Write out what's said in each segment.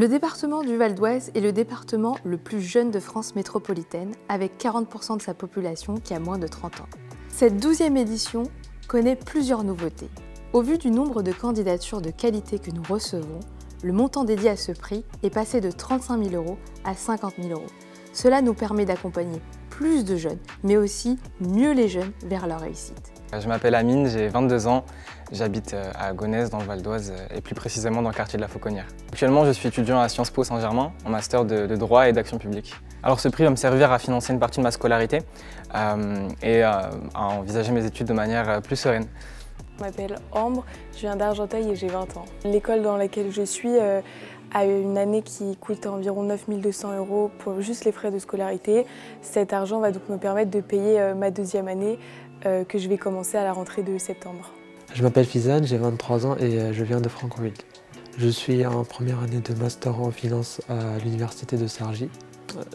Le département du Val-d'Oise est le département le plus jeune de France métropolitaine, avec 40% de sa population qui a moins de 30 ans. Cette 12e édition connaît plusieurs nouveautés. Au vu du nombre de candidatures de qualité que nous recevons, le montant dédié à ce prix est passé de 35 000 € à 50 000 €. Cela nous permet d'accompagner plus de jeunes, mais aussi mieux les jeunes vers leur réussite. Je m'appelle Amine, j'ai 22 ans, j'habite à Gonesse dans le Val d'Oise et plus précisément dans le quartier de la Fauconnière. Actuellement, je suis étudiant à Sciences Po Saint-Germain en master de droit et d'action publique. Alors ce prix va me servir à financer une partie de ma scolarité et à envisager mes études de manière plus sereine. Je m'appelle Ambre, je viens d'Argenteuil et j'ai 20 ans. L'école dans laquelle je suis a une année qui coûte environ 9 200 € pour juste les frais de scolarité. Cet argent va donc me permettre de payer ma deuxième année que je vais commencer à la rentrée de septembre. Je m'appelle Fizan, j'ai 23 ans et je viens de Franconville. Je suis en première année de master en finance à l'université de Cergy.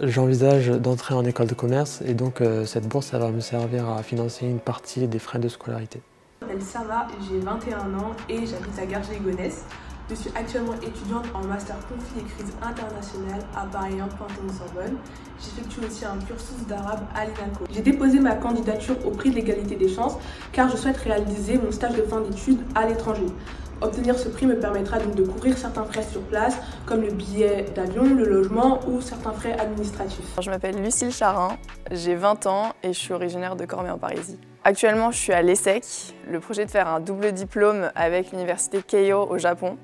J'envisage d'entrer en école de commerce et donc cette bourse ça va me servir à financer une partie des frais de scolarité. Je m'appelle Sarah, j'ai 21 ans et j'habite à Garges-les-Gonesse. Je suis actuellement étudiante en master conflit et crise internationale à Paris 1 Panthéon-Sorbonne. J'effectue aussi un cursus d'arabe à l'INACO. J'ai déposé ma candidature au prix de l'égalité des chances car je souhaite réaliser mon stage de fin d'études à l'étranger. Obtenir ce prix me permettra donc de couvrir certains frais sur place, comme le billet d'avion, le logement ou certains frais administratifs. Je m'appelle Lucille Charin, j'ai 20 ans et je suis originaire de Cormet-en-Parisis. Actuellement, je suis à l'ESSEC, le projet de faire un double diplôme avec l'université Keio au Japon.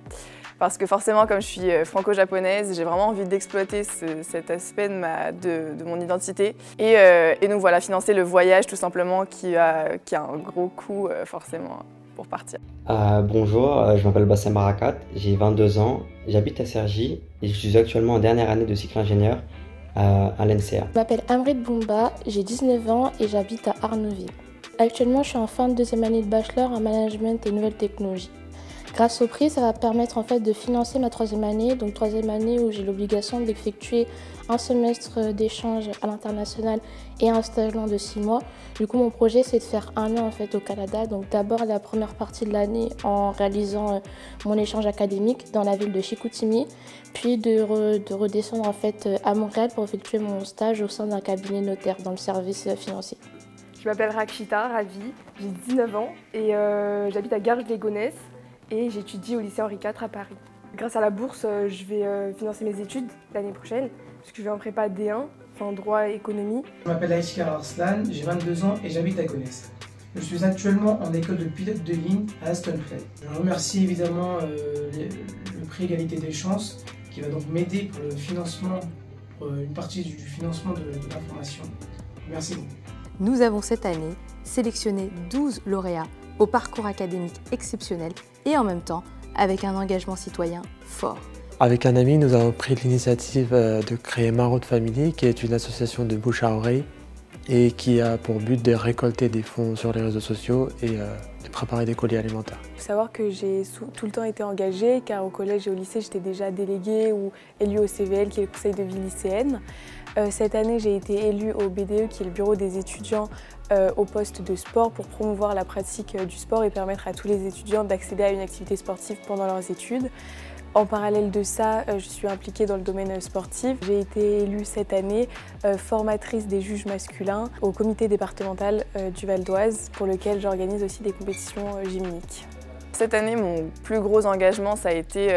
Parce que forcément, comme je suis franco-japonaise, j'ai vraiment envie d'exploiter cet aspect de mon identité. Et donc voilà, financer le voyage tout simplement qui a un gros coût forcément pour partir. Bonjour, je m'appelle Bassem Barakat, j'ai 22 ans, j'habite à Cergy et je suis actuellement en dernière année de cycle ingénieur à l'NCA. Je m'appelle Amrit Boumba, j'ai 19 ans et j'habite à Arneuville. Actuellement, je suis en fin de deuxième année de bachelor en management et nouvelles technologies. Grâce au prix, ça va permettre en fait de financer ma troisième année, donc troisième année où j'ai l'obligation d'effectuer un semestre d'échange à l'international et un stage long de 6 mois. Du coup, mon projet, c'est de faire un an en fait au Canada. Donc d'abord la première partie de l'année en réalisant mon échange académique dans la ville de Chicoutimi, puis de redescendre en fait à Montréal pour effectuer mon stage au sein d'un cabinet notaire dans le service financier. Je m'appelle Rakshita Ravi, j'ai 19 ans et j'habite à Garges-les-Gonesse et j'étudie au lycée Henri IV à Paris. Grâce à la bourse, je vais financer mes études l'année prochaine puisque je vais en prépa D1, en droit et économie. Je m'appelle Aïchika Arslan, j'ai 22 ans et j'habite à Gonesse. Je suis actuellement en école de pilote de ligne à Aston Flight. Je remercie évidemment le prix Égalité des chances qui va donc m'aider pour le financement, pour une partie du financement de l'information. Merci beaucoup. Nous avons cette année sélectionné 12 lauréats au parcours académique exceptionnel et en même temps avec un engagement citoyen fort. Avec un ami, nous avons pris l'initiative de créer Maraude Family, qui est une association de bouche à oreille et qui a pour but de récolter des fonds sur les réseaux sociaux et de préparer des colis alimentaires. Il faut savoir que j'ai tout le temps été engagée car au collège et au lycée, j'étais déjà déléguée ou élue au CVL, qui est le conseil de vie lycéenne. Cette année, j'ai été élue au BDE, qui est le bureau des étudiants au poste de sport pour promouvoir la pratique du sport et permettre à tous les étudiants d'accéder à une activité sportive pendant leurs études. En parallèle de ça, je suis impliquée dans le domaine sportif. J'ai été élue cette année formatrice des juges masculins au comité départemental du Val d'Oise pour lequel j'organise aussi des compétitions gymniques. Cette année, mon plus gros engagement, ça a été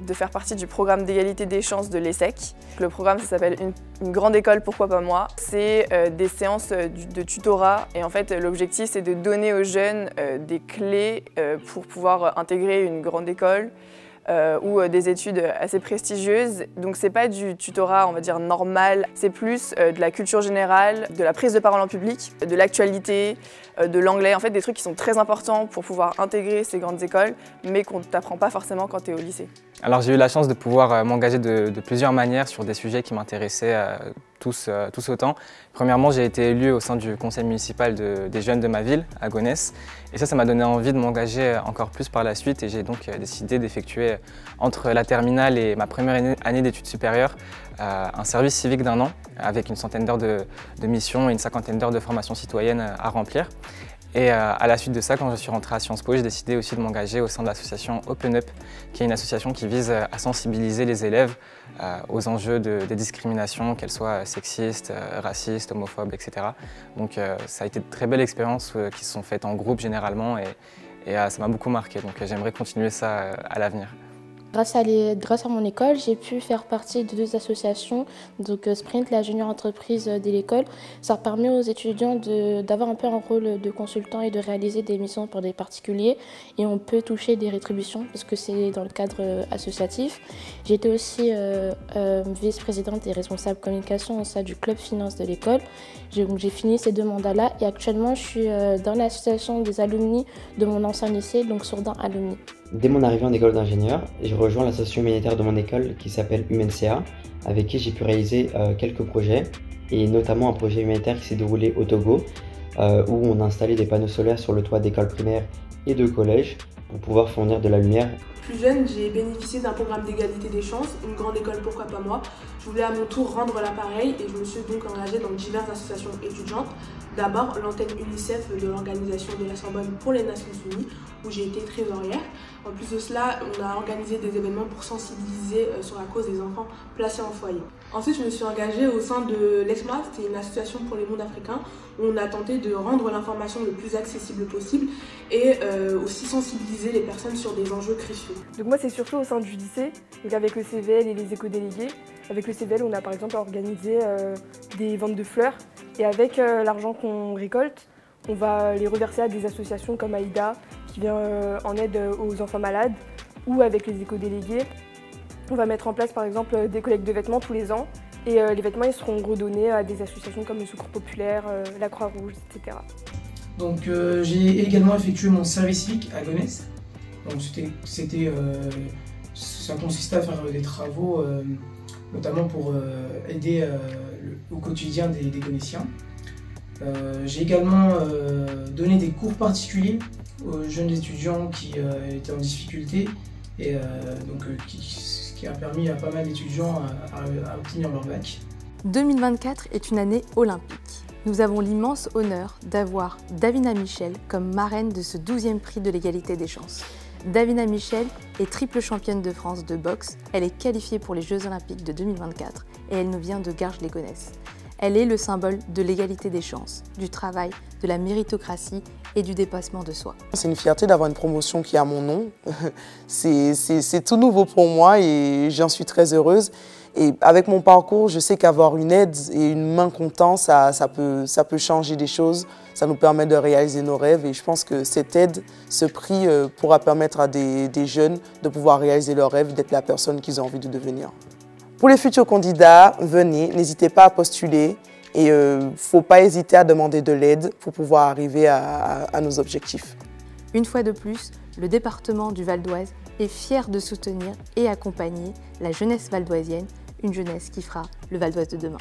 de faire partie du programme d'égalité des chances de l'ESSEC. Le programme, ça s'appelle une grande école, pourquoi pas moi. C'est des séances de tutorat et en fait, l'objectif, c'est de donner aux jeunes des clés pour pouvoir intégrer une grande école ou des études assez prestigieuses. Donc c'est pas du tutorat, on va dire, normal, c'est plus de la culture générale, de la prise de parole en public, de l'actualité, de l'anglais, en fait des trucs qui sont très importants pour pouvoir intégrer ces grandes écoles, mais qu'on ne t'apprend pas forcément quand tu es au lycée. Alors j'ai eu la chance de pouvoir m'engager de plusieurs manières sur des sujets qui m'intéressaient tous autant. Premièrement, j'ai été élu au sein du conseil municipal des jeunes de ma ville, à Gonesse. Et ça m'a donné envie de m'engager encore plus par la suite et j'ai donc décidé d'effectuer entre la terminale et ma première année d'études supérieures un service civique d'1 an avec une centaine d'heures de mission et une cinquantaine d'heures de formation citoyenne à remplir. Et à la suite de ça, quand je suis rentré à Sciences Po, j'ai décidé aussi de m'engager au sein de l'association Open Up, qui est une association qui vise à sensibiliser les élèves aux enjeux des discriminations, qu'elles soient sexistes, racistes, homophobes, etc. Donc ça a été de très belles expériences qui se sont faites en groupe généralement et ça m'a beaucoup marqué. Donc j'aimerais continuer ça à l'avenir. Grâce à mon école, j'ai pu faire partie de 2 associations, donc Sprint, la junior entreprise de l'école. Ça permet aux étudiants d'avoir un peu un rôle de consultant et de réaliser des missions pour des particuliers. Et on peut toucher des rétributions parce que c'est dans le cadre associatif. J'ai été aussi vice-présidente et responsable communication au sein du club finance de l'école. J'ai fini ces 2 mandats-là et actuellement je suis dans l'association des alumni de mon ancien lycée, donc Sourdin Alumni. Dès mon arrivée en école d'ingénieur, j'ai rejoint l'association humanitaire de mon école qui s'appelle UNCA, avec qui j'ai pu réaliser quelques projets, et notamment un projet humanitaire qui s'est déroulé au Togo, où on a installé des panneaux solaires sur le toit d'écoles primaires et de collèges pour pouvoir fournir de la lumière. Plus jeune, j'ai bénéficié d'un programme d'égalité des chances, une grande école, pourquoi pas moi. Je voulais à mon tour rendre l'appareil et je me suis donc engagée dans diverses associations étudiantes. D'abord, l'antenne UNICEF de l'Organisation de la Sorbonne pour les Nations Unies, où j'ai été trésorière. En plus de cela, on a organisé des événements pour sensibiliser sur la cause des enfants placés en foyer. Ensuite, je me suis engagée au sein de l'ESMA, c'est une association pour les mondes africains, où on a tenté de rendre l'information le plus accessible possible et aussi sensibiliser les personnes sur des enjeux cruciaux. Donc moi, c'est surtout au sein du lycée, donc avec le CVL et les éco-délégués. Avec le CVL, on a par exemple organisé des ventes de fleurs et avec l'argent qu'on récolte, on va les reverser à des associations comme AIDA qui vient en aide aux enfants malades, ou avec les éco-délégués. On va mettre en place par exemple des collectes de vêtements tous les ans et les vêtements ils seront redonnés à des associations comme le Secours Populaire, la Croix-Rouge, etc. Donc j'ai également effectué mon service civique à Gonesse. Donc ça consistait à faire des travaux notamment pour aider au quotidien des Gonessiens. J'ai également donné des cours particuliers aux jeunes étudiants qui étaient en difficulté et qui a permis à pas mal d'étudiants à obtenir leur bac. 2024 est une année olympique. Nous avons l'immense honneur d'avoir Davina Michel comme marraine de ce 12e prix de l'égalité des chances. Davina Michel est triple championne de France de boxe, elle est qualifiée pour les Jeux Olympiques de 2024 et elle nous vient de Garges-les-Gonesse. Elle est le symbole de l'égalité des chances, du travail, de la méritocratie et du dépassement de soi. C'est une fierté d'avoir une promotion qui a mon nom. C'est tout nouveau pour moi et j'en suis très heureuse. Et avec mon parcours, je sais qu'avoir une aide et une main comptant, ça peut changer des choses. Ça nous permet de réaliser nos rêves et je pense que cette aide, ce prix pourra permettre à des jeunes de pouvoir réaliser leurs rêves, d'être la personne qu'ils ont envie de devenir. Pour les futurs candidats, venez, n'hésitez pas à postuler et il ne faut pas hésiter à demander de l'aide pour pouvoir arriver à nos objectifs. Une fois de plus, le département du Val d'Oise est fier de soutenir et accompagner la jeunesse valdoisienne, une jeunesse qui fera le Val d'Oise de demain.